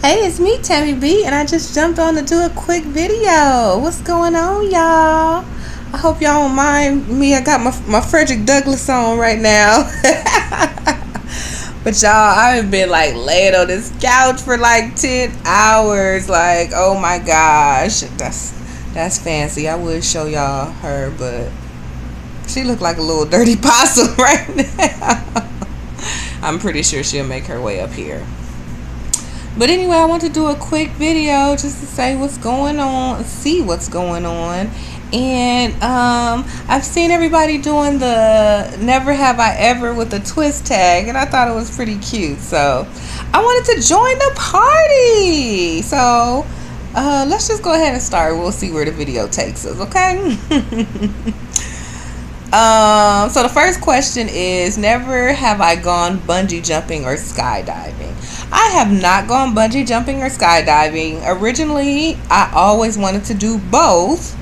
Hey, it's me, Tammy B, and I just jumped on to do a quick video. What's going on, y'all? I hope y'all don't mind me. I got my Frederick Douglass on right now. But y'all, I've been like laying on this couch for like 10 hours. Like, oh my gosh. That's fancy. I would show y'all her, but she looked like a little dirty possum right now. I'm pretty sure she'll make her way up here. But anyway, I want to do a quick video just to say what's going on, see what's going on. And I've seen everybody doing the Never Have I Ever with the twist tag, and I thought it was pretty cute. So I wanted to join the party. So let's just go ahead and start. We'll see where the video takes us, okay? So the first question is, never have I gone bungee jumping or skydiving. I have not gone bungee jumping or skydiving. Originally, I always wanted to do both.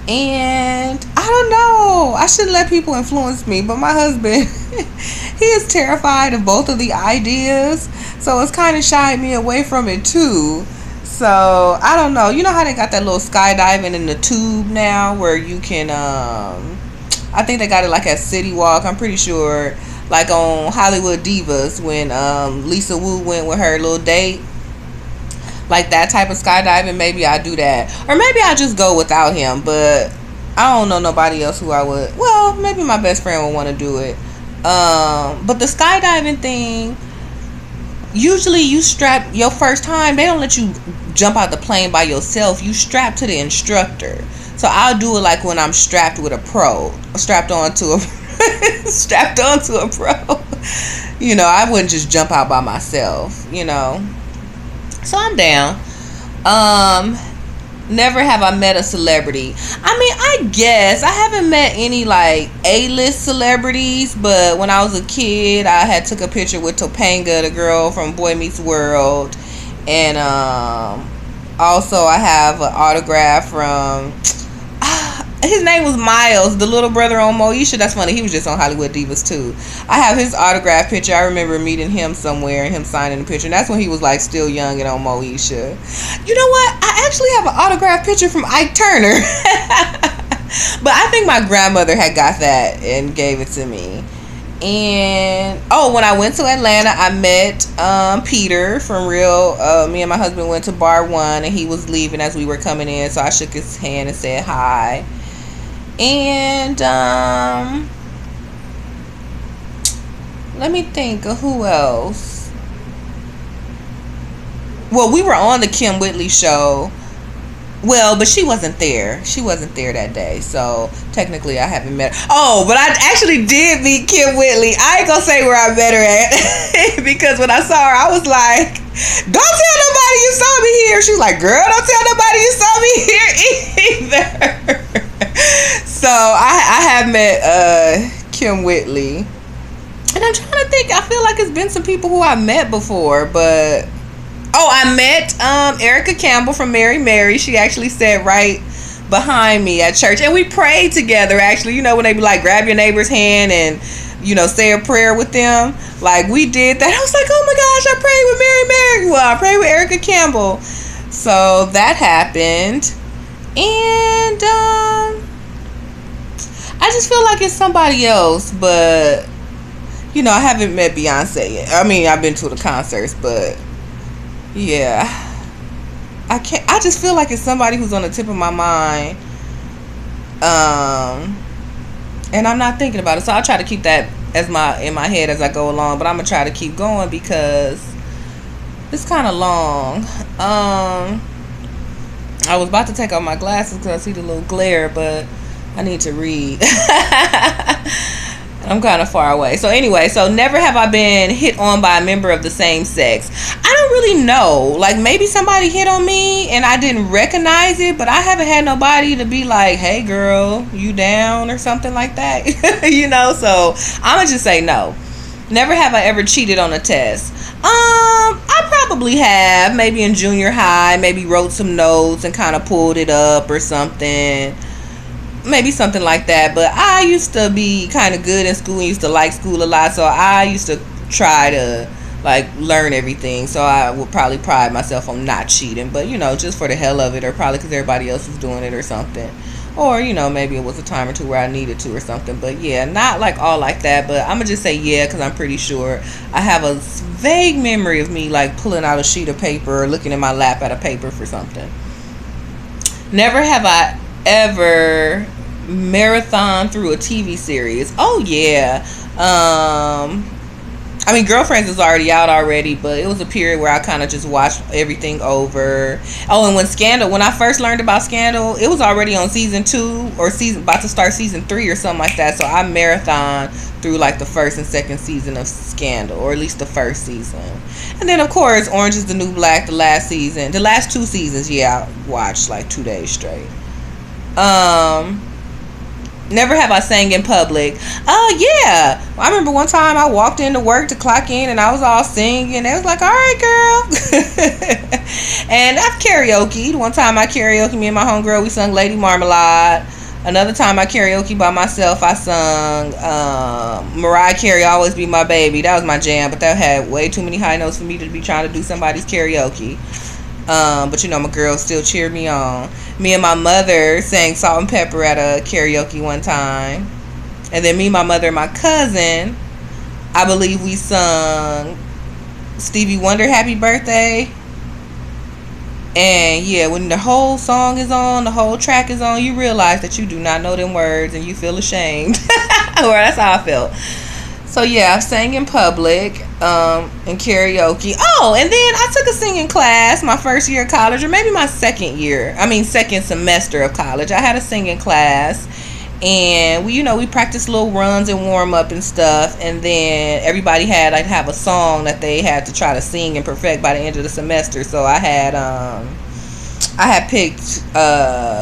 And I don't know, I shouldn't let people influence me, but my husband, he is terrified of both of the ideas. So it's kind of shied me away from it too. So I don't know. You know how they got that little skydiving in the tube now where you can, I think they got it like at City Walk. I'm pretty sure, like on Hollywood Divas when Lisa Wu went with her little date. Like that type of skydiving, maybe I do that. Or maybe I just go without him. But I don't know nobody else who I would. Well, maybe my best friend would want to do it. But the skydiving thing, usually you strap your first time. They don't let you jump out the plane by yourself. You strap to the instructor. So I'll do it like when I'm strapped with a pro, strapped onto a pro. You know, I wouldn't just jump out by myself, you know. So I'm down. Never have I met a celebrity. I mean, I guess I haven't met any like A-list celebrities, but when I was a kid, I had took a picture with Topanga, the girl from Boy Meets World, and also I have an autograph from. His name was Miles, the little brother on Moesha. That's funny. He was just on Hollywood Divas too. I have his autograph picture. I remember meeting him somewhere and him signing the picture. And that's when he was like still young and on Moesha. You know what? I actually have an autograph picture from Ike Turner. But I think my grandmother had got that and gave it to me. And when I went to Atlanta, I met Peter from Real. Me and my husband went to Bar One, and he was leaving as we were coming in, so I shook his hand and said hi. And let me think of who else. Well, we were on the Kim Whitley show. Well, but she wasn't there. She wasn't there that day. So technically I haven't met her. Oh, but I actually did meet Kim Whitley. I ain't gonna say where I met her at. Because when I saw her, I was like, don't tell nobody you saw me here. She was like, girl, don't tell nobody you saw me here either. So I have met Kim Whitley. And I'm trying to think. I feel like it's been some people who I met before, but I met Erica Campbell from Mary Mary. She actually sat right behind me at church, and we prayed together. Actually, you know when they be like, grab your neighbor's hand and say a prayer with them. Like we did that. I was like, oh my gosh, I prayed with Mary Mary. Well, I prayed with Erica Campbell. So that happened, and I just feel like it's somebody else, but I haven't met Beyonce yet. I mean, I've been to the concerts, but yeah, I just feel like it's somebody who's on the tip of my mind, and I'm not thinking about it. So I'll try to keep that in my head as I go along. But I'm gonna try to keep going because it's kind of long. I was about to take off my glasses because I see the little glare, but I need to read. I'm kind of far away. So anyway, never have I been hit on by a member of the same sex. I don't really know. Like maybe somebody hit on me and I didn't recognize it, but I haven't had nobody to be like, hey girl, you down or something like that. So I'm going to just say no. Never have I ever cheated on a test. I probably have. Maybe in junior high, maybe wrote some notes and kind of pulled it up or something. Maybe something like that. But I used to be kind of good in school and used to like school a lot, so I used to try to like learn everything. So I would probably pride myself on not cheating, but just for the hell of it, or probably because everybody else was doing it or something. Or, maybe it was a time or two where I needed to or something. But yeah, not like all like that. But I'm going to just say yeah, because I'm pretty sure I have a vague memory of me like pulling out a sheet of paper or looking in my lap at a paper for something. Never have I ever marathon through a TV series. Oh yeah. I mean, Girlfriends is already out already, but it was a period where I kind of just watched everything over. Oh, and when I first learned about Scandal, it was already on season 2 or about to start season 3 or something like that. So I marathon through like the first and second season of Scandal, or at least the first season. And then, of course, Orange is the New Black, the last 2 seasons, yeah, I watched like 2 days straight. Never have I sang in public. Oh, yeah. I remember one time I walked into work to clock in and I was all singing. They was like, all right, girl. And I've karaoke. One time I karaoke, me and my homegirl, we sung Lady Marmalade. Another time I karaoke by myself, I sung Mariah Carey, Always Be My Baby. That was my jam, but that had way too many high notes for me to be trying to do somebody's karaoke. But my girls still cheered me on. Me and my mother sang Salt and Pepper at a karaoke one time. And then me, my mother, and my cousin, I believe we sung Stevie Wonder Happy Birthday. And yeah, when the whole song is on, the whole track is on, you realize that you do not know them words and you feel ashamed. Or that's how I felt. So yeah, I sang in public, in karaoke. Oh, and then I took a singing class my first year of college, or maybe my second semester of college. I had a singing class, and we practiced little runs and warm up and stuff. And then everybody had have a song that they had to try to sing and perfect by the end of the semester. So I had picked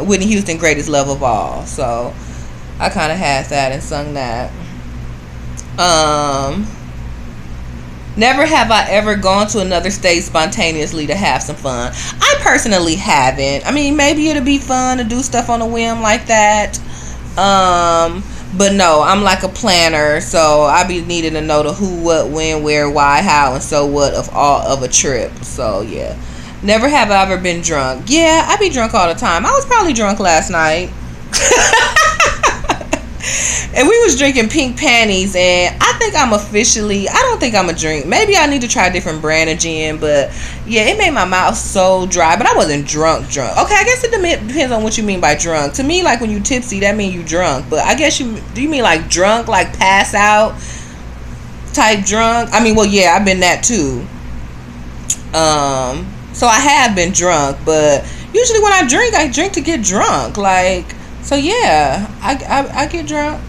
Whitney Houston, Greatest Love of All. So I kind of had that and sung that. Never have I ever gone to another state spontaneously to have some fun. I personally haven't. I mean, maybe it'll be fun to do stuff on a whim like that. But no, I'm like a planner, so I be needing to know the who, what, when, where, why, how, and so what of all of a trip. So yeah. Never have I ever been drunk. Yeah, I be drunk all the time. I was probably drunk last night. And we was drinking Pink Panties, and I don't think I'm a drink. Maybe I need to try a different brand of gin, but yeah, it made my mouth so dry, but I wasn't drunk. Okay, I guess it depends on what you mean by drunk. To me, like when you tipsy, that means you drunk, but I guess do you mean like drunk, like pass out type drunk? I mean, well, yeah, I've been that too. So I have been drunk, but usually when I drink to get drunk, like. So yeah, I get drunk.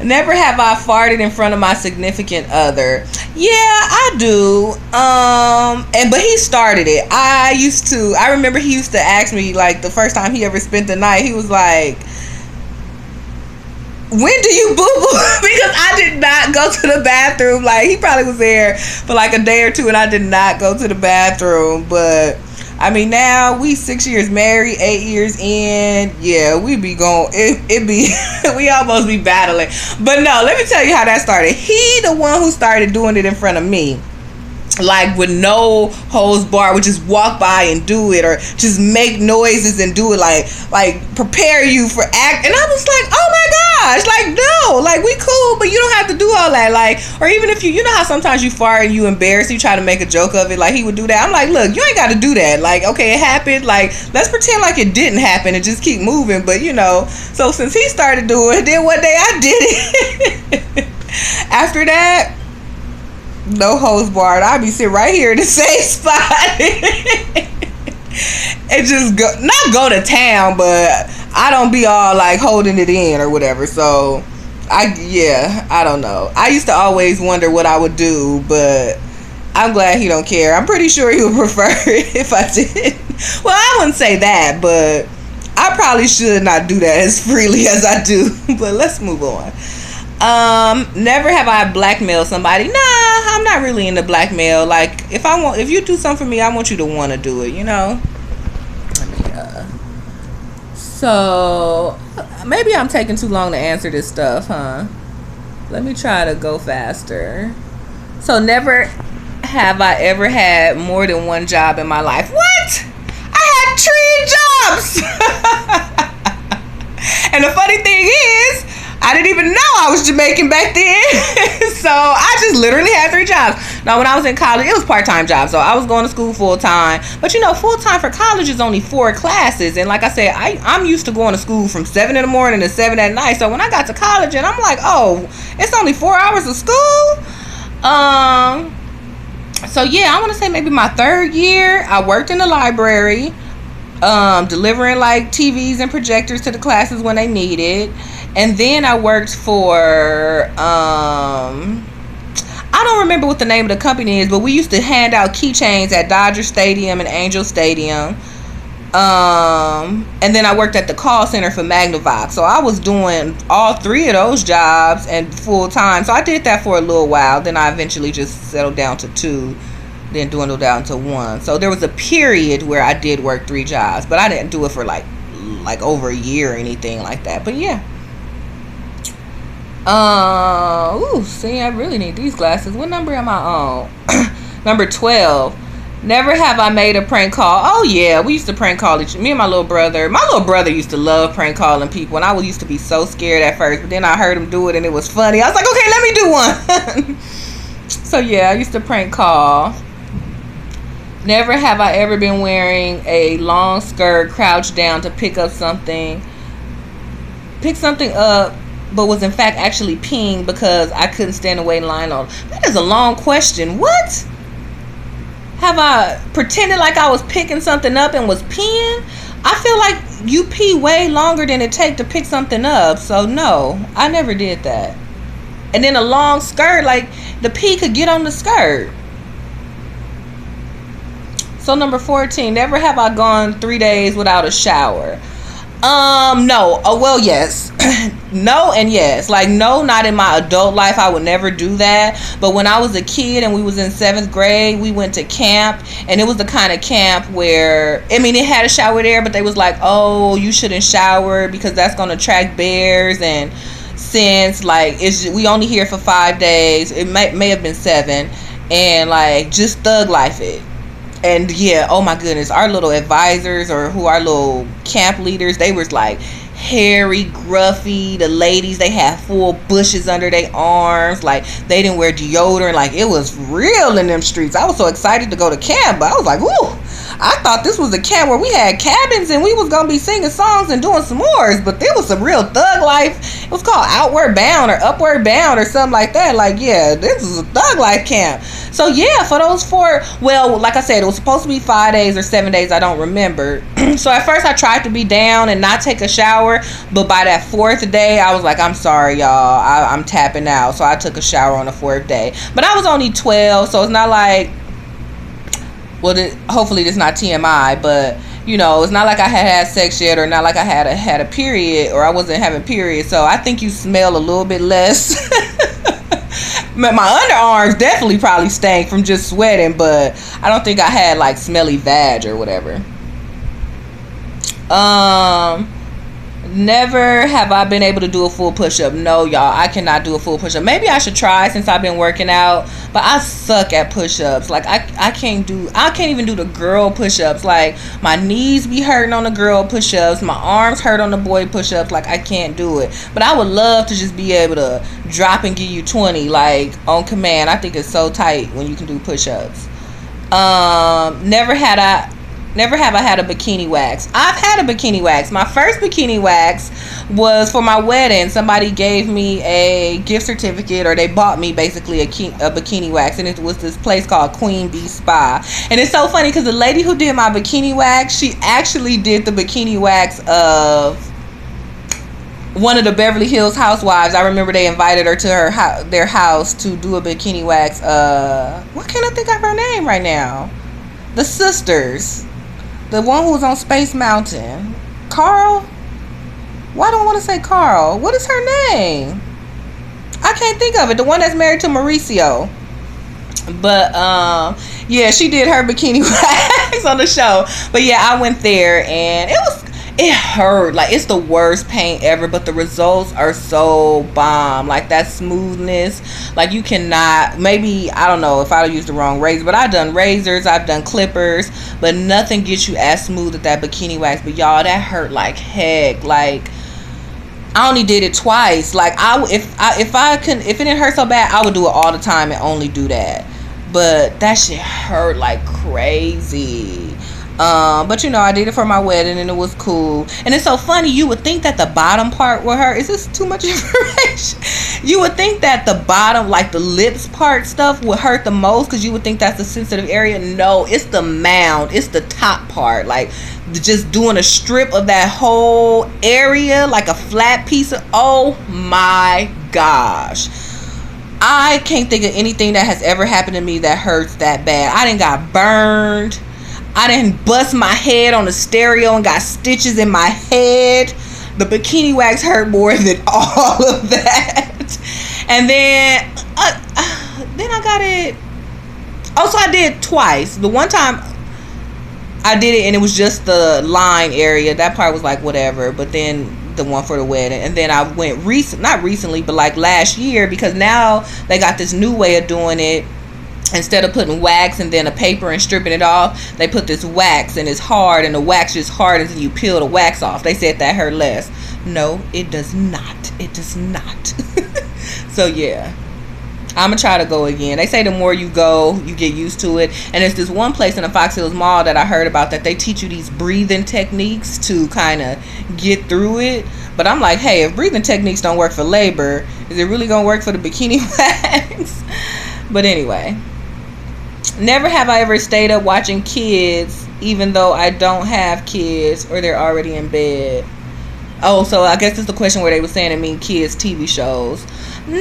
Never have I farted in front of my significant other. Yeah, I do. But he started it. I remember he used to ask me, like, the first time he ever spent the night, he was like, when do you boo-boo? Because I did not go to the bathroom. Like, he probably was there for like a day or two, and I did not go to the bathroom. But I mean, now we 6 years married, 8 years in. Yeah, we be going. It be we almost be battling. But no, let me tell you how that started. He the one who started doing it in front of me. Like with no holds barred, would just walk by and do it, or just make noises and do it, like prepare you for act. And I was like, oh my gosh, like no, like we cool, but you don't have to do all that. Like, or even if you know how sometimes you fart and you embarrass, you try to make a joke of it. Like he would do that. I'm like, look, you ain't got to do that. Like, okay, it happened. Like, let's pretend like it didn't happen and just keep moving. But so since he started doing it, then one day I did it. After that, no hose barred. I'll be sitting right here in the same spot. And just not go to town, but I don't be all like holding it in or whatever. So I don't know. I used to always wonder what I would do, but I'm glad he don't care. I'm pretty sure he would prefer it if I did. Well, I wouldn't say that, but I probably should not do that as freely as I do. But let's move on. Never have I blackmailed somebody. Nah, I'm not really into blackmail. Like, if you do something for me, I want you to want to do it, So maybe I'm taking too long to answer this stuff, huh? Let me try to go faster. So never have I ever had more than one job in my life. What? I had 3 jobs. And the funny thing is, I didn't even know I was Jamaican back then. So I just literally had 3 jobs. Now, when I was in college, it was part-time jobs. So I was going to school full-time. But you know, full-time for college is only 4 classes. And like I said, I'm used to going to school from 7 in the morning to 7 at night. So when I got to college and I'm like, oh, it's only 4 hours of school. So yeah, I want to say maybe my 3rd year, I worked in the library, delivering like TVs and projectors to the classes when they needed. And then I worked for I don't remember what the name of the company is, but we used to hand out keychains at Dodger Stadium and Angel Stadium. And then I worked at the call center for Magnavox. So I was doing all 3 of those jobs and full time. So I did that for a little while. Then I eventually just settled down to 2, then dwindled down to 1. So there was a period where I did work 3 jobs, but I didn't do it for like over a year or anything like that. But yeah. See, I really need these glasses. What number am I on? Number 12. Never have I made a prank call. Oh yeah, we used to prank call me and my little brother. My little brother used to love prank calling people, and I used to be so scared at first, but then I heard him do it and it was funny. I was like, okay, let me do one. So yeah, I used to prank call. Never have I ever been wearing a long skirt, crouched down to pick something up, but was in fact actually peeing because I couldn't stand to wait in line on. That is a long question. What? Have I pretended like I was picking something up and was peeing? I feel like you pee way longer than it takes to pick something up. So no, I never did that. And then a long skirt, like the pee could get on the skirt. So number 14, never have I gone 3 days without a shower. No. Oh, well, yes. No and yes. Like, no, not in my adult life. I would never do that. But when I was a kid and we was in 7th grade, we went to camp. And it was the kind of camp where, I mean, it had a shower there, but they was like, oh, you shouldn't shower because that's going to attract bears. And since, like, we only here for 5 days, it may have been 7. And, like, just thug life it. And yeah, oh my goodness, our little advisors or our little camp leaders, they was like hairy, gruffy. The ladies, they had full bushes under their arms. Like, they didn't wear deodorant. Like, it was real in them streets. I was so excited to go to camp, but I was like, ooh, I thought this was a camp where we had cabins and we was gonna be singing songs and doing s'mores, but there was some real thug life. It was called Outward Bound or Upward Bound or something like that. Like, yeah, this is a thug life camp. So yeah, for those 4, well, like I said, it was supposed to be 5 days or 7 days, I don't remember. So at first I tried to be down and not take a shower, but by that 4th day, I was like, I'm sorry, y'all, I'm tapping out. So I took a shower on the 4th day. But I was only 12, so it's not like, well, hopefully this is not TMI, but you know, it's not like I had sex yet, or not like I had a period, or I wasn't having periods. So I think you smell a little bit less. My underarms definitely probably stank from just sweating, but I don't think I had like smelly vag or whatever. Never have I been able to do a full push-up. No, y'all, I cannot do a full push-up. Maybe I should try since I've been working out, but I suck at push-ups. Like, I can't even do the girl push-ups. Like, my knees be hurting on the girl push-ups, my arms hurt on the boy push-ups. Like, I can't do it. But I would love to just be able to drop and give you 20, like, on command. I think it's so tight when you can do push-ups. Never have I had a bikini wax. I've had a bikini wax. My first bikini wax was for my wedding. Somebody gave me a gift certificate, or they bought me basically a bikini wax, and it was this place called Queen Bee Spa. And it's so funny because the lady who did my bikini wax, she actually did the bikini wax of one of the Beverly Hills housewives. I remember they invited her to their house to do a bikini wax. What can't I think of her name right now? The sisters. The one who was on Space Mountain. Carl? Why don't I want to say Carl? What is her name? I can't think of it. The one that's married to Mauricio. But, yeah, she did her bikini wax on the show. But, yeah, I went there, and it it hurt. Like, it's the worst pain ever, but the results are so bomb. Like, that smoothness, like, you cannot, maybe, I don't know if I used the wrong razor, but I've done razors, I've done clippers, but nothing gets you as smooth as that bikini wax. But y'all, that hurt like heck. Like, I only did it twice. Like, if it didn't hurt so bad, I would do it all the time and only do that. But that shit hurt like crazy. But you know, I did it for my wedding and it was cool. And it's so funny, you would think that the bottom part would hurt. Is this too much information? You would think that the bottom, like the lips part stuff, would hurt the most because you would think that's the sensitive area. No, it's the mound. It's the top part. Like, just doing a strip of that whole area, like a flat piece of, oh my gosh. I can't think of anything that has ever happened to me that hurts that bad. I done got burned. I didn't bust my head on the stereo and got stitches in my head. The bikini wax hurt more than all of that. And then I got it. Oh, so I did twice. The one time I did it and it was just the line area. That part was like whatever. But then the one for the wedding. And then I went not recently, but like last year, because now they got this new way of doing it. Instead of putting wax and then a paper and stripping it off, they put this wax and it's hard, and the wax just hardens and you peel the wax off. They said that hurt less. No, it does not. It does not. So yeah, I'm gonna try to go again. They say the more you go, you get used to it. And there's this one place in the Fox Hills Mall that I heard about that they teach you these breathing techniques to kind of get through it. But I'm like, hey, if breathing techniques don't work for labor, is it really gonna work for the bikini wax? But anyway. Never have I ever stayed up watching kids, even though I don't have kids or they're already in bed. Oh, so I guess it's the question where they were saying it mean kids TV shows. No,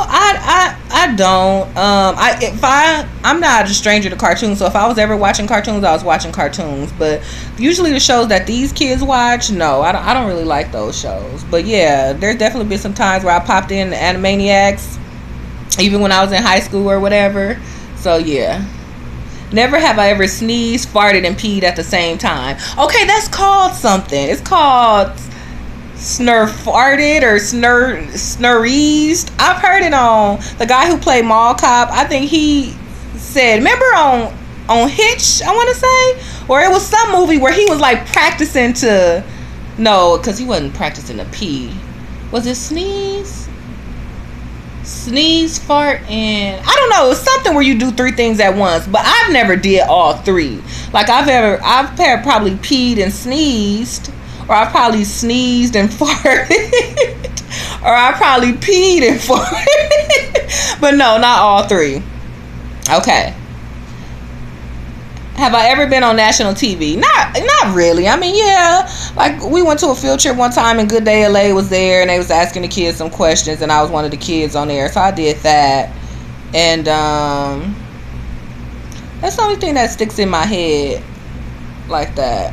I don't. I'm not a stranger to cartoons, so if I was ever watching cartoons, I was watching cartoons. But usually the shows that these kids watch, no, I don't really like those shows. But yeah, there's definitely been some times where I popped in the Animaniacs, even when I was in high school or whatever. So yeah. Never have I ever sneezed, farted, and peed at the same time. Okay, that's called something. It's called snurfarted or snurreezed. I've heard it on the guy who played Mall Cop. I think he said, remember on Hitch, I want to say? Or it was some movie where he was like practicing to, no, because he wasn't practicing to pee. Was it sneeze, fart, and I don't know, it was something where you do three things at once, but I've never did all three. Like I've probably peed and sneezed, or I probably sneezed and farted, or I probably peed and farted. But no, not all three. Okay. Have I ever been on national TV? Not really. I mean, yeah. Like, we went to a field trip one time and Good Day LA was there and they was asking the kids some questions and I was one of the kids on there. So I did that. And that's the only thing that sticks in my head like that.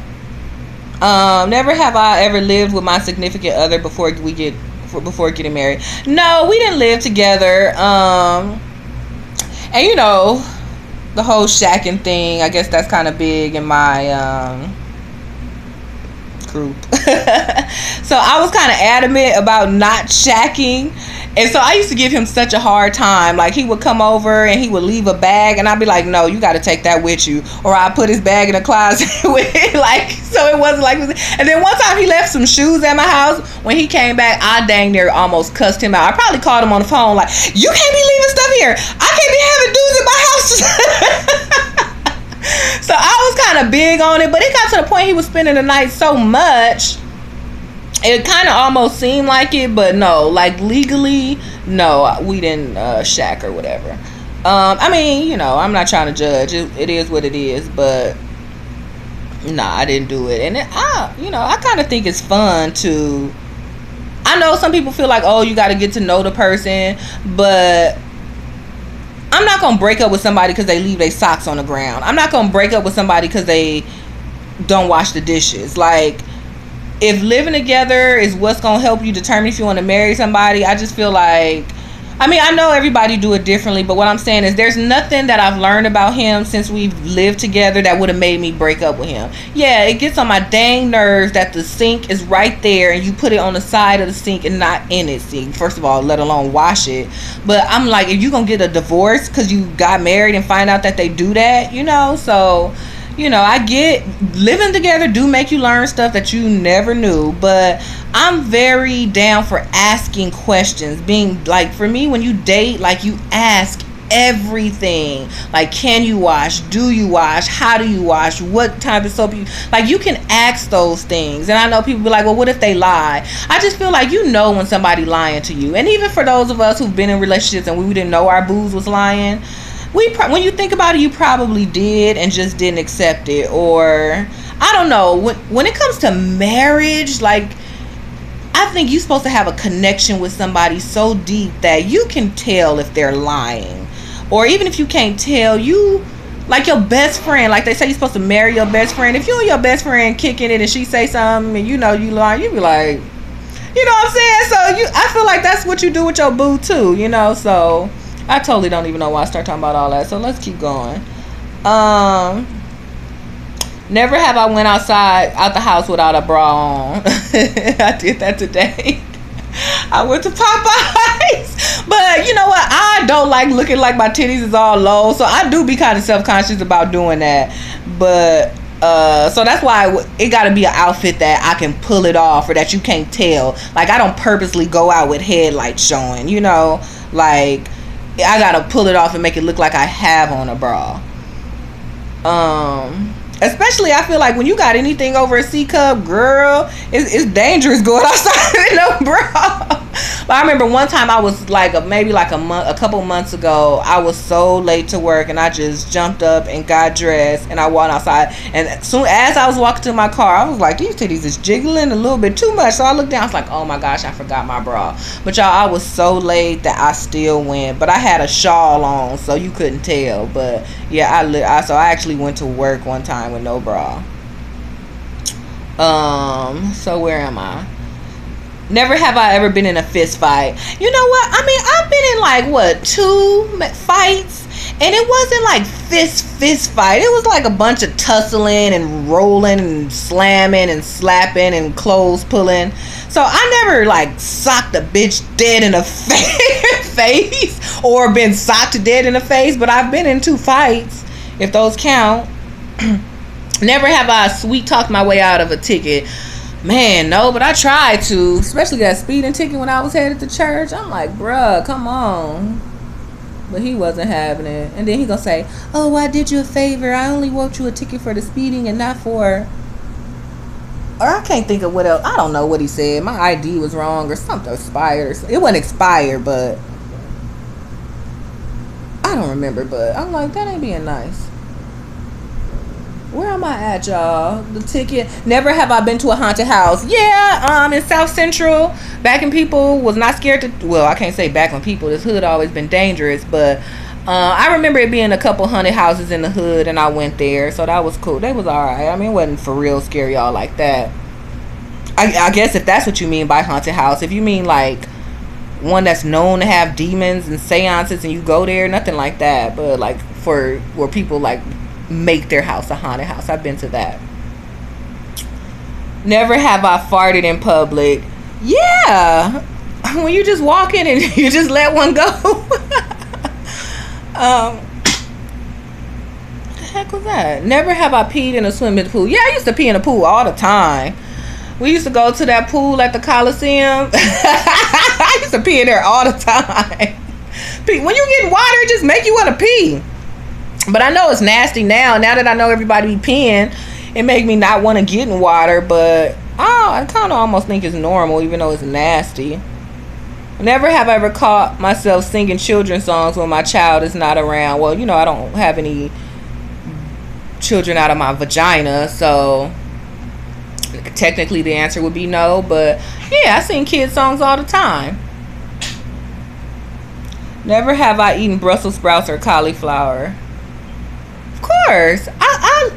Never have I ever lived with my significant other before getting married. No, we didn't live together. And you know, the whole shacking thing, I guess that's kind of big in my group. So I was kind of adamant about not shacking, and so I used to give him such a hard time. Like, he would come over and he would leave a bag and I'd be like, no, you got to take that with you, or I put his bag in the closet with it. Like, so it wasn't like. And then one time he left some shoes at my house. When he came back, I dang near almost cussed him out. I probably called him on the phone like, you can't be leaving stuff here, I can't be having dudes in my house. So I was kind of big on it, but it got to the point he was spending the night so much, it kind of almost seemed like it, but no, like legally, no, we didn't shack or whatever. I mean, you know, I'm not trying to judge. It is what it is, but nah, I didn't do it. And I kind of think it's fun to. I know some people feel like, oh, you got to get to know the person, but I'm not gonna break up with somebody because they leave their socks on the ground. I'm not gonna break up with somebody because they don't wash the dishes. Like, if living together is what's gonna help you determine if you want to marry somebody, I just feel like I mean, I know everybody do it differently, but what I'm saying is there's nothing that I've learned about him since we've lived together that would have made me break up with him. Yeah, it gets on my dang nerves that the sink is right there and you put it on the side of the sink and not in it. See, first of all, let alone wash it. But I'm like, if you gonna get a divorce because you got married and find out that they do that, so I get living together do make you learn stuff that you never knew, but I'm very down for asking questions. Being like, for me, when you date, like, you ask everything. Like, can you wash? Do you wash? How do you wash? What type of soap you can ask those things. And I know people be like, well, what if they lie? I just feel like when somebody lying to you. And even for those of us who've been in relationships and we didn't know our booze was lying, when you think about it, you probably did and just didn't accept it. Or I don't know, when it comes to marriage, like, I think you're supposed to have a connection with somebody so deep that you can tell if they're lying. Or even if you can't tell, you like your best friend, like they say you're supposed to marry your best friend. If you and your best friend kicking it and she say something and you lie, you be like, you know what I'm saying? So I feel like that's what you do with your boo too, so I totally don't even know why I start talking about all that. So let's keep going. Never have I went out the house without a bra on. I did that today. I went to Popeyes. But you know what? I don't like looking like my titties is all low. So I do be kind of self-conscious about doing that. But so that's why it got to be an outfit that I can pull it off or that you can't tell. Like, I don't purposely go out with headlights showing, like, I gotta pull it off and make it look like I have on a bra. Especially, I feel like when you got anything over a C cup, girl, it's dangerous going outside in a bra. But I remember one time I was like, a couple months ago, I was so late to work and I just jumped up and got dressed and I walked outside. And as soon as I was walking to my car, I was like, these titties is jiggling a little bit too much. So I looked down, I was like, oh my gosh, I forgot my bra. But y'all, I was so late that I still went. But I had a shawl on, so you couldn't tell. But yeah, so I actually went to work one time with no bra. So where am I? Never have I ever been in a fist fight. You know what? I mean, I've been in 2 fights, and it wasn't like fist fight. It was like a bunch of tussling and rolling and slamming and slapping and clothes pulling. So I never socked a bitch dead in the face or been socked dead in the face, but I've been in 2 fights, if those count. Never have I sweet talked my way out of a ticket. Man, no, but I tried to, especially that speeding ticket when I was headed to church. I'm like, bruh, come on. But he wasn't having it. And then he gonna say, oh, I did you a favor. I only wrote you a ticket for the speeding and not for... Or I can't think of what else. I don't know what he said. My ID was wrong or something expired. It wasn't expired, but... I don't remember, but I'm like, that ain't being nice. Where am I at, y'all? The ticket. Never have I been to a haunted house. Yeah, in South Central, back when people was not scared to... Well, I can't say back when people. This hood always been dangerous, but I remember it being a couple haunted houses in the hood, and I went there, so that was cool. They was all right. I mean, it wasn't for real scary all like that. I guess if that's what you mean by haunted house. If you mean one that's known to have demons and seances and you go there, nothing like that. But for where people make their house a haunted house, I've been to that. Never have I farted in public. Yeah, when you just walk in and you just let one go. What the heck was that? Never have I peed in a swimming pool. Yeah, I used to pee in a pool all the time. We used to go to that pool at the Coliseum. I used to pee in there all the time. When you get water, it just make you want to pee. But I know it's nasty now. Now that I know everybody be peeing, it make me not want to get in water. But I kind of almost think it's normal, even though it's nasty. Never have I ever caught myself singing children's songs when my child is not around. Well, I don't have any children out of my vagina, so technically the answer would be no. But yeah, I sing kids songs all the time. Never have I eaten Brussels sprouts or cauliflower. Course, I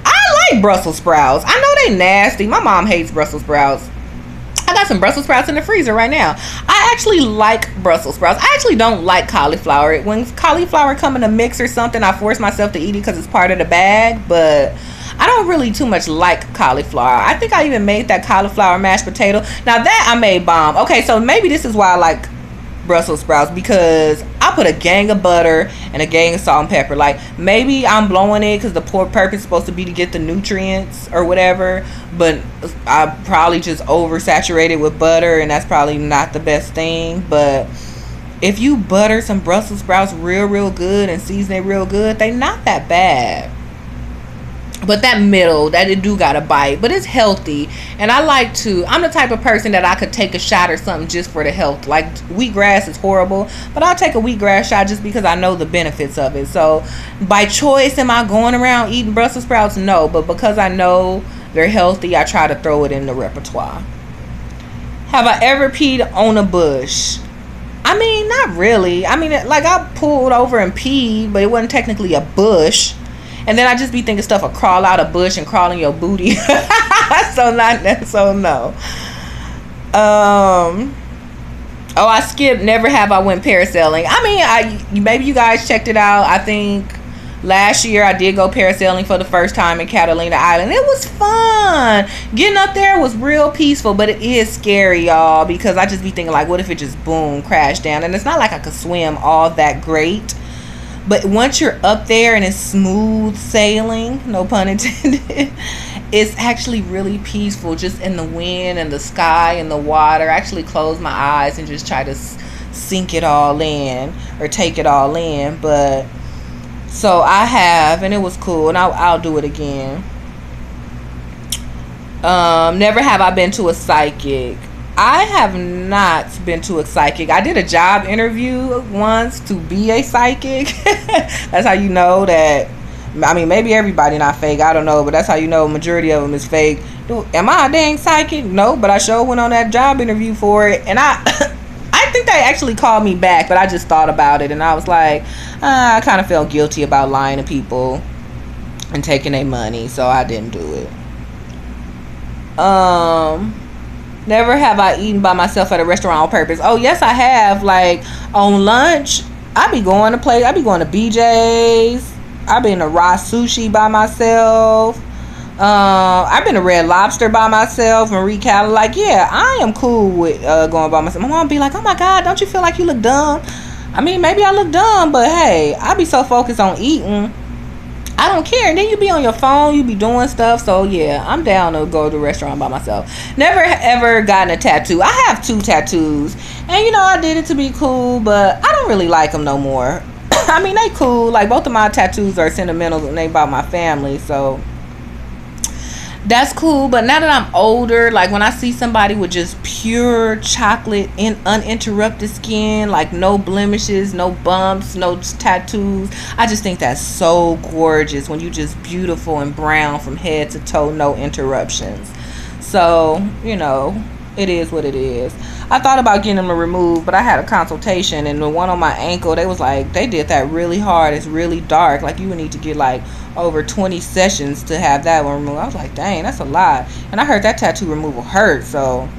like Brussels sprouts. I know they nasty. My mom hates Brussels sprouts. I got some Brussels sprouts in the freezer right now. I I actually like Brussels sprouts. I actually don't like cauliflower. When cauliflower come in a mix or something, I force myself to eat it because it's part of the bag. But I don't really too much like cauliflower. I think I even made that cauliflower mashed potato. Now that I made bomb. Okay, so maybe this is why I like Brussels sprouts, because I put a gang of butter and a gang of salt and pepper. Like, maybe I'm blowing it because the purpose is supposed to be to get the nutrients or whatever, but I probably just oversaturated with butter, and that's probably not the best thing. But if you butter some Brussels sprouts real good and season it real good, they not that bad. But that middle, that it do got a bite, but it's healthy. And I'm the type of person that I could take a shot or something just for the health. Like, wheatgrass is horrible, but I'll take a wheatgrass shot just because I know the benefits of it. So by choice, am I going around eating Brussels sprouts? No, but because I know they're healthy, I try to throw it in the repertoire. Have I ever peed on a bush? I mean, not really. I mean, like, I pulled over and peed, but it wasn't technically a bush. And then I just be thinking stuff will crawl out a bush and crawl in your booty. So no. I skipped. Never have I went parasailing. I mean, maybe you guys checked it out. I think last year I did go parasailing for the first time in Catalina Island. It was fun. Getting up there was real peaceful, but it is scary, y'all, because I just be thinking, like, what if it just boom, crashed down? And it's not like I could swim all that great. But once you're up there and it's smooth sailing, no pun intended, it's actually really peaceful, just in the wind and the sky and the water. I actually close my eyes and just try to sink it all in or take it all in. But so I have, and it was cool, and I'll do it again. Never have I been to a psychic. I have not been to a psychic. I did a job interview once to be a psychic. That's how you know that. I mean, maybe everybody not fake. I don't know, but that's how you know majority of them is fake. Dude, am I a dang psychic? No, but I sure went on that job interview for it, and I think they actually called me back, but I just thought about it, and I was like, I kind of felt guilty about lying to people and taking their money, so I didn't do it. Never have I eaten by myself at a restaurant on purpose. Oh, yes, I have. Like, on lunch, I be going to BJ's. I've been to raw sushi by myself. I've been to Red Lobster by myself. Marie Callen. Like, yeah, I am cool with going by myself. My mom be like, oh, my God, don't you feel like you look dumb? I mean, maybe I look dumb, but, hey, I be so focused on eating, I don't care. And then you be on your phone, you be doing stuff. So yeah, I'm down to go to the restaurant by myself. Never ever gotten a tattoo. I have 2 tattoos, and I did it to be cool, but I don't really like them no more. I mean, they cool. Like, both of my tattoos are sentimental and they about my family, so that's cool. But now that I'm older, like, when I see somebody with just pure chocolate and uninterrupted skin, like no blemishes, no bumps, no tattoos, I just think that's so gorgeous when you just beautiful and brown from head to toe, no interruptions. So, it is what it is. I thought about getting them removed, but I had a consultation, and the one on my ankle, they was like, they did that really hard. It's really dark. Like, you would need to get like over 20 sessions to have that one removed. I was like, dang, that's a lot. And I heard that tattoo removal hurt, so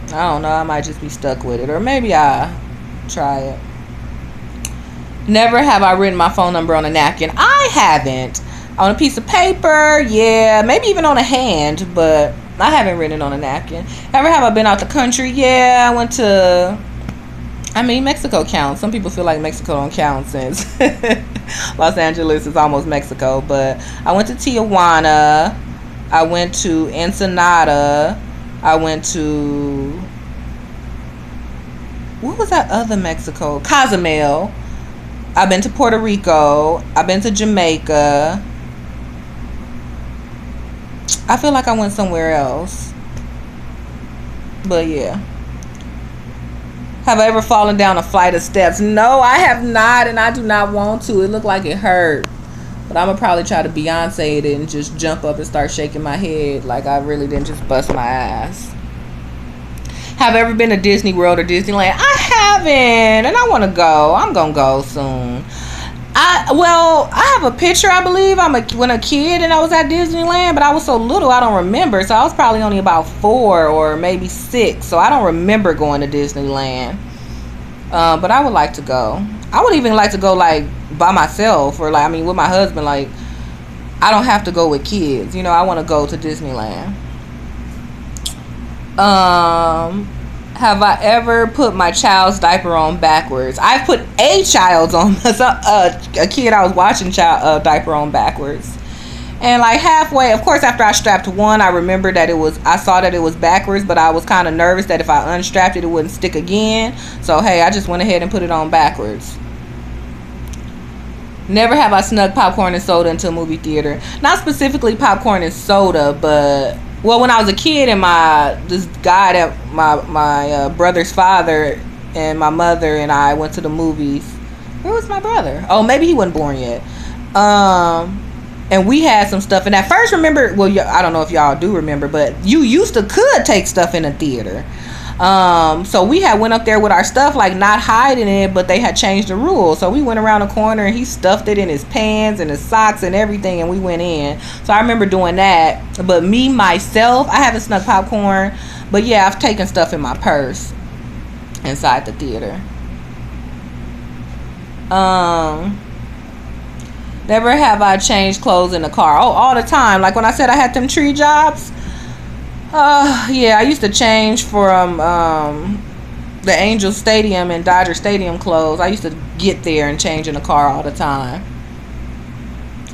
I don't know. I might just be stuck with it, or maybe I'll try it. Never have I written my phone number on a napkin. I haven't. On a piece of paper, yeah, maybe even on a hand, but I haven't written it on a napkin. Ever have I been out the country? Yeah, I went to, Mexico counts. Some people feel like Mexico don't count since Los Angeles is almost Mexico. But I went to Tijuana. I went to Ensenada. I went to, what was that other Mexico? Cozumel. I've been to Puerto Rico. I've been to Jamaica. I feel like I went somewhere else. But yeah. Have I ever fallen down a flight of steps? No, I have not, and I do not want to. It looked like it hurt. But I'm going to probably try to Beyonce it and just jump up and start shaking my head like I really didn't just bust my ass. Have I ever been to Disney World or Disneyland? I haven't, and I want to go. I'm going to go soon. I have a picture. I believe when a kid and I was at Disneyland, but I was so little I don't remember. So I was probably only about 4 or maybe 6. So I don't remember going to Disneyland. But I would like to go. I would even like to go like by myself or like with my husband. Like I don't have to go with kids. I want to go to Disneyland. Have I ever put my child's diaper on backwards? I put a child's on a kid I was watching diaper on backwards, and like halfway, of course, after I strapped one, I remembered that I saw that it was backwards, but I was kind of nervous that if I unstrapped it, it wouldn't stick again. So hey, I just went ahead and put it on backwards. Never have I snuck popcorn and soda into a movie theater. Not specifically popcorn and soda, but when I was a kid and this guy that my brother's father and my mother and I went to the movies. Where was my brother? Oh, maybe he wasn't born yet. And we had some stuff. And at first, remember, I don't know if y'all do remember, but you could take stuff in a theater. So we had went up there with our stuff, like not hiding it, but they had changed the rules. So we went around the corner and he stuffed it in his pants and his socks and everything, and we went in. So I remember doing that. But me, myself, I haven't snuck popcorn, but yeah, I've taken stuff in my purse inside the theater. Never have I changed clothes in the car. Oh, all the time. Like when I said I had them tree jobs. Yeah, I used to change from the Angel Stadium and Dodger Stadium clothes. I used to get there and change in the car all the time.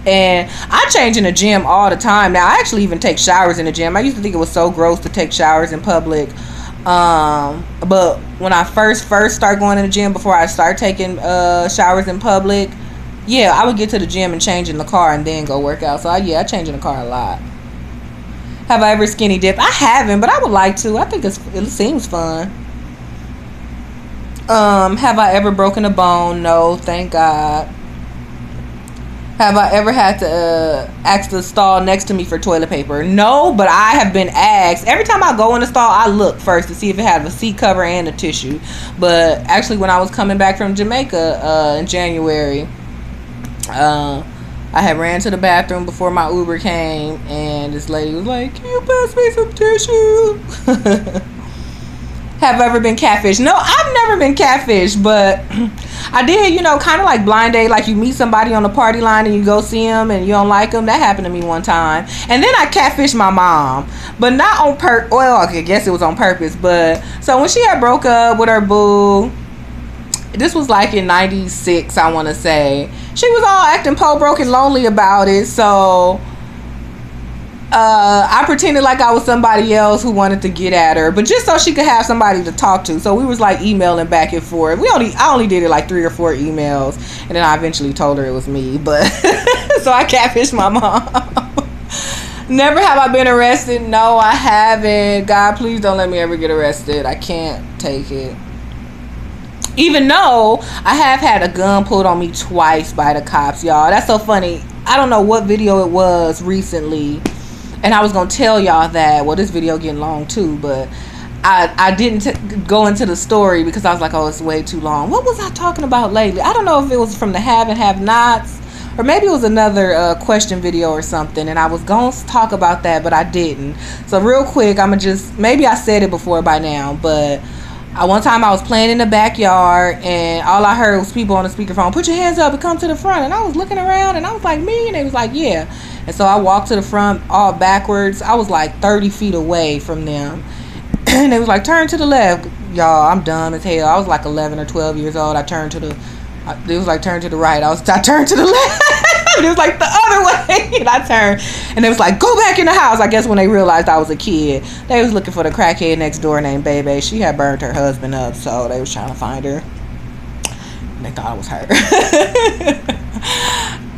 And I change in the gym all the time. Now, I actually even take showers in the gym. I used to think it was so gross to take showers in public. But when I first started going to the gym, before I start taking showers in public, yeah, I would get to the gym and change in the car and then go work out. So, I change in the car a lot. Have I ever skinny dipped? I haven't, but I would like to. I think it seems fun. Have I ever broken a bone? No, thank God. Have I ever had to ask the stall next to me for toilet paper? No, but I have been asked. Every time I go in the stall, I look first to see if it had a seat cover and a tissue. But actually, when I was coming back from Jamaica in January, I had ran to the bathroom before my Uber came, and this lady was like, "Can you pass me some tissue?" Have I ever been catfished? No, I've never been catfished, but I did, kind of like blind date, like you meet somebody on the party line and you go see them and you don't like them. That happened to me one time. And then I catfished my mom, but not on I guess it was on purpose. But so when she had broke up with her boo, this was like in 96, I want to say. She was all acting broke and lonely about it. So I pretended like I was somebody else who wanted to get at her, but just so she could have somebody to talk to. So we was like emailing back and forth. I only did it like 3 or 4 emails, and then I eventually told her it was me. But so I catfished my mom. Never have I been arrested. No, I haven't. God, please don't let me ever get arrested. I can't take it. Even though I have had a gun pulled on me twice by the cops, y'all. That's so funny. I don't know what video it was recently, and I was going to tell y'all that. Well, this video getting long too, but I didn't go into the story because I was like, oh, it's way too long. What was I talking about lately? I don't know if it was from the have and have nots, or maybe it was another question video or something, and I was going to talk about that, but I didn't. So real quick, maybe I said it before by now, but one time I was playing in the backyard and all I heard was people on the speakerphone, "Put your hands up and come to the front." And I was looking around and I was like, "Me?" And they was like, "Yeah." And so I walked to the front all backwards. I was like 30 feet away from them. And they was like, "Turn to the left." Y'all, I'm dumb as hell. I was like 11 or 12 years old. It was like, "Turn to the right." I turned to the left. It was like the other way. And I turned. And it was like, "Go back in the house." I guess when they realized I was a kid, they was looking for the crackhead next door named Bebe. She had burned her husband up, so they was trying to find her. And they thought it was her.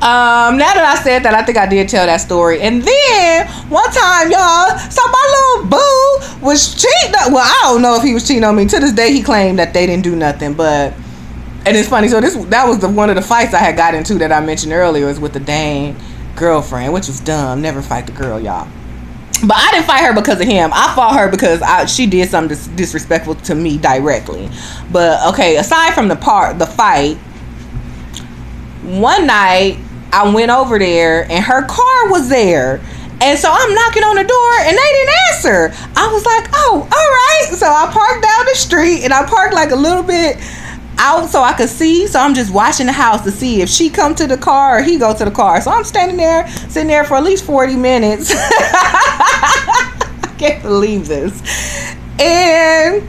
Now that I said that, I think I did tell that story. And then one time, y'all, so my little boo was cheating. Well, I don't know if he was cheating on me. To this day, he claimed that they didn't do nothing, but. And it's funny, so that was one of the fights I had got into that I mentioned earlier, was with the dang girlfriend, which was dumb. Never fight the girl, y'all. But I didn't fight her because of him. I fought her because she did something disrespectful to me directly. But okay, aside from the fight, One night I went over there and her car was there. And so I'm knocking on the door and they didn't answer. I was like, oh, all right. So I parked down the street and I parked like a little bit out so I could see. So I'm just watching the house to see if she come to the car or he go to the car. So I'm standing there, sitting there for at least 40 minutes. I can't believe this. And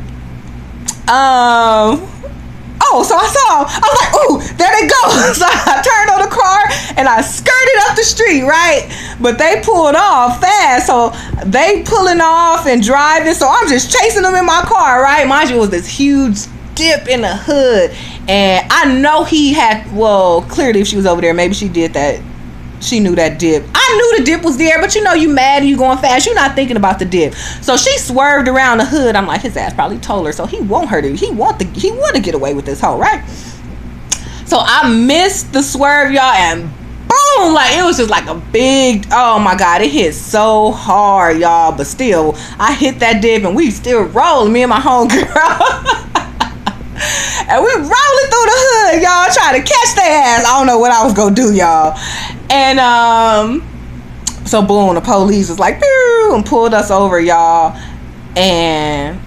so I saw, I was like, ooh, there they go. So I turned on the car and I skirted up the street, right? But they pulled off fast, so they pulling off and driving. So I'm just chasing them in my car, right? Mind you, it was this huge dip in the hood. And I know he had, well, clearly if she was over there, maybe she did that. She knew that dip. I knew the dip was there, but you know you mad and you going fast. You're not thinking about the dip. So she swerved around the hood. I'm like, his ass probably told her, so he want her to. He want to get away with this hoe, right? So I missed the swerve, y'all, and boom, like it was just like a big. Oh my god, it hit so hard, y'all. But still, I hit that dip and we still rolling. Me and my homegirl. And we rolling through the hood, y'all, trying to catch their ass. I don't know what I was gonna do, y'all. And so boom, the police was like, pew, and pulled us over, y'all. And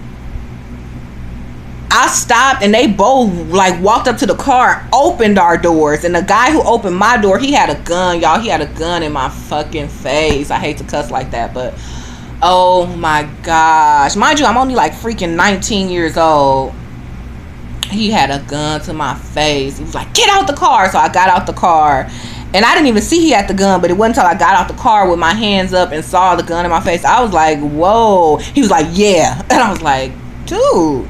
I stopped and they both like walked up to the car, opened our doors. And the guy who opened my door, he had a gun, y'all. He had a gun in my fucking face. I hate to cuss like that, but oh my gosh. Mind you, I'm only like freaking 19 years old. He had a gun to my face. He was like, get out the car. So I got out the car. And I didn't even see he had the gun, but it wasn't until I got out the car with my hands up and saw the gun in my face. I was like, whoa. He was like, yeah. And I was like, dude.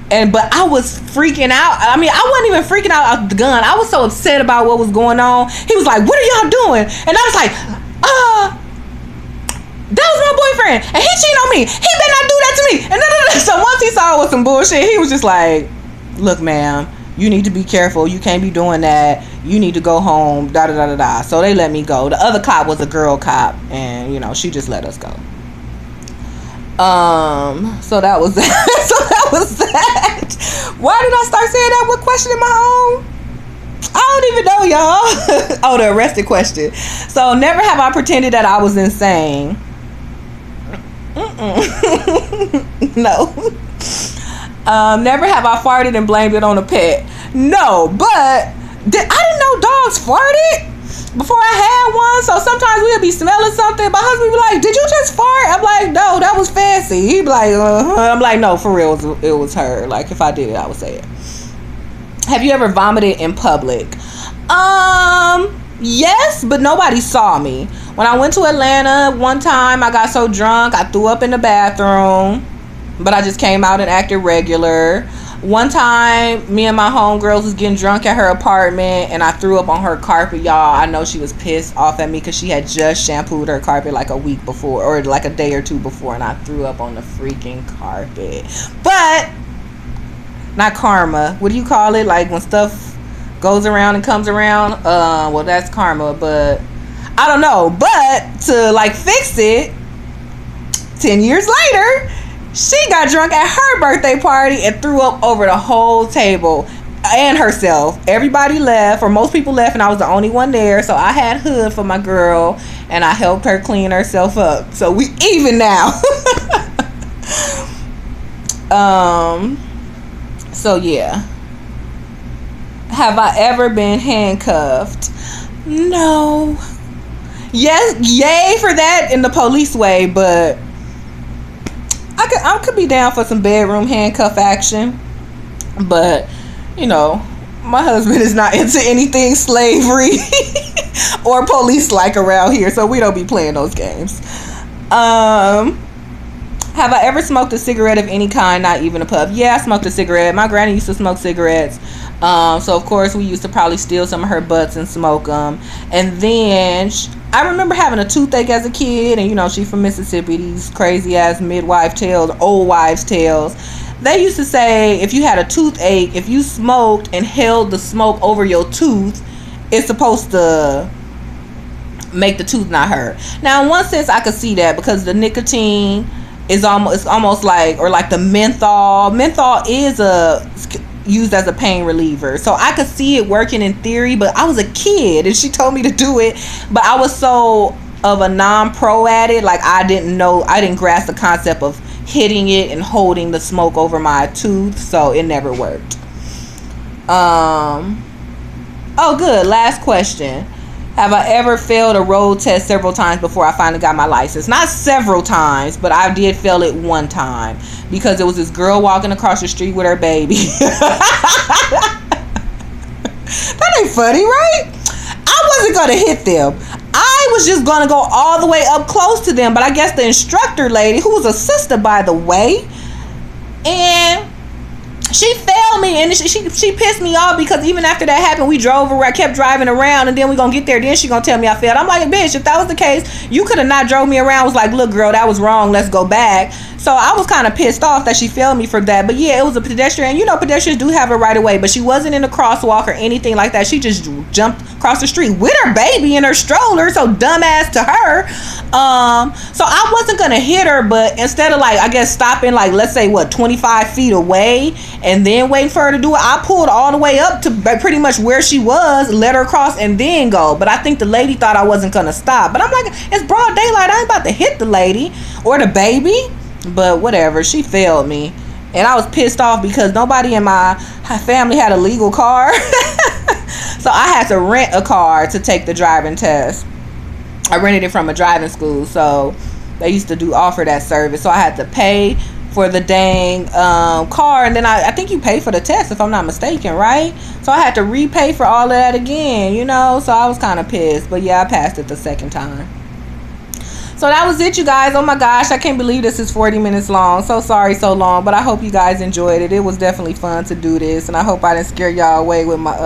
But I was freaking out. I mean, I wasn't even freaking out at the gun. I was so upset about what was going on. He was like, what are y'all doing? And I was like, that was my boyfriend. And he cheated on me. He better not do that to me. And so once he saw it was some bullshit, he was just like, look, ma'am, you need to be careful. You can't be doing that. You need to go home. Da da da da da. So they let me go. The other cop was a girl cop, and you know she just let us go. So that was that. So that was that. Why did I start saying that? What question am I on? I don't even know, y'all. Oh, the arrested question. So never have I pretended that I was insane. No. Never have I farted and blamed it on a pet. No, but I didn't know dogs farted before I had one. So sometimes we'll be smelling something. My husband be like, did you just fart? I'm like, no, that was fancy. He be like, I'm like, no, for real, it was her. Like, if I did it, I would say it. Have you ever vomited in public? Yes, but nobody saw me. When I went to Atlanta one time, I got so drunk, I threw up in the bathroom. But I just came out and acted regular. One time, me and my homegirls was getting drunk at her apartment, and I threw up on her carpet, y'all. I know she was pissed off at me because she had just shampooed her carpet like a week before, or like a day or two before, and I threw up on the freaking carpet. But not karma. What do you call it? Like when stuff goes around and comes around? Well, that's karma, but I don't know. But to like fix it, 10 years later, she got drunk at her birthday party and threw up over the whole table and herself. Everybody left, or most people left, and I was the only one there. So I had hood for my girl, and I helped her clean herself up. So we even now. So yeah. Have I ever been handcuffed? No. Yes, yay for that in the police way, but I could be down for some bedroom handcuff action. But, you know, my husband is not into anything slavery or police like around here, so we don't be playing those games. Have I ever smoked a cigarette of any kind, not even a puff? Yeah, I smoked a cigarette. My granny used to smoke cigarettes. So, of course, we used to probably steal some of her butts and smoke them. And then I remember having a toothache as a kid. And, you know, she's from Mississippi. These crazy-ass midwife tales, old wives' tales. They used to say if you had a toothache, if you smoked and held the smoke over your tooth, it's supposed to make the tooth not hurt. Now, in one sense, I could see that because the nicotine is almost like, or like the menthol. Menthol is used as a pain reliever. So I could see it working in theory, but I was a kid and she told me to do it. But I was so of a non-pro at it, like I didn't grasp the concept of hitting it and holding the smoke over my tooth, so it never worked. Oh good, last question. Have I ever failed a road test several times before I finally got my license? Not several times, but I did fail it one time because there was this girl walking across the street with her baby. That ain't funny, right? I wasn't going to hit them. I was just going to go all the way up close to them. But I guess the instructor lady, who was a sister, by the way, and she failed me, and she pissed me off because even after that happened, I kept driving around, and then we gonna get there, then she gonna tell me I failed. I'm like, bitch, if that was the case, you could have not drove me around. Was like, look girl, that was wrong, let's go back. So I was kind of pissed off that she failed me for that. But yeah, it was a pedestrian. Pedestrians do have a right of way, but she wasn't in a crosswalk or anything like that. She just jumped across the street with her baby in her stroller, so dumbass to her. So I wasn't gonna hit her, but instead of like, I guess stopping like, let's say 25 feet away and then waiting for her to do it, I pulled all the way up to pretty much where she was, let her cross, and then go. But I think the lady thought I wasn't gonna stop. But I'm like, it's broad daylight, I ain't about to hit the lady or the baby. But whatever, she failed me, and I was pissed off because nobody in my family had a legal car. So I had to rent a car to take the driving test. I rented it from a driving school, so they used to offer that service. So I had to pay for the dang car, and then I think you pay for the test if I'm not mistaken, right? So I had to repay for all of that again, so I was kind of pissed. But yeah, I passed it the second time. So that was it, you guys. Oh my gosh, I can't believe this is 40 minutes long. So sorry so long, but I hope you guys enjoyed it. It was definitely fun to do this, and I hope I didn't scare y'all away with my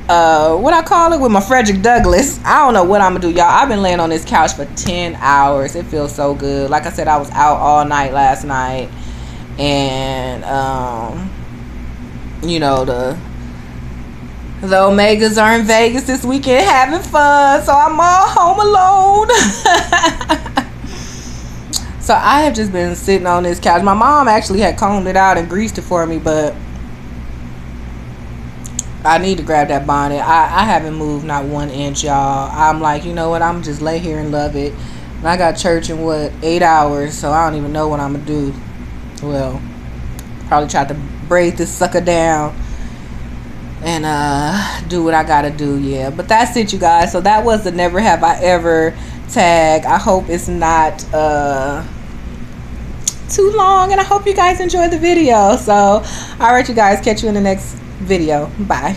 what I call it, with my Frederick Douglass. I don't know what I'm gonna do, y'all. I've been laying on this couch for 10 hours. It feels so good. Like I said, I was out all night last night, and the Omegas are in Vegas this weekend having fun, so I'm all home alone. So I have just been sitting on this couch. My mom actually had combed it out and greased it for me, but I need to grab that bonnet. I haven't moved not 1 inch, y'all. I'm like, you know what? I'm just lay here and love it. And I got church in 8 hours, so I don't even know what I'm gonna do. Well, probably try to braid this sucker down and do what I gotta do. Yeah, but that's it, you guys. So that was the Never Have I Ever tag. I hope it's not too long, and I hope you guys enjoyed the video. So alright, you guys, catch you in the next video. Bye.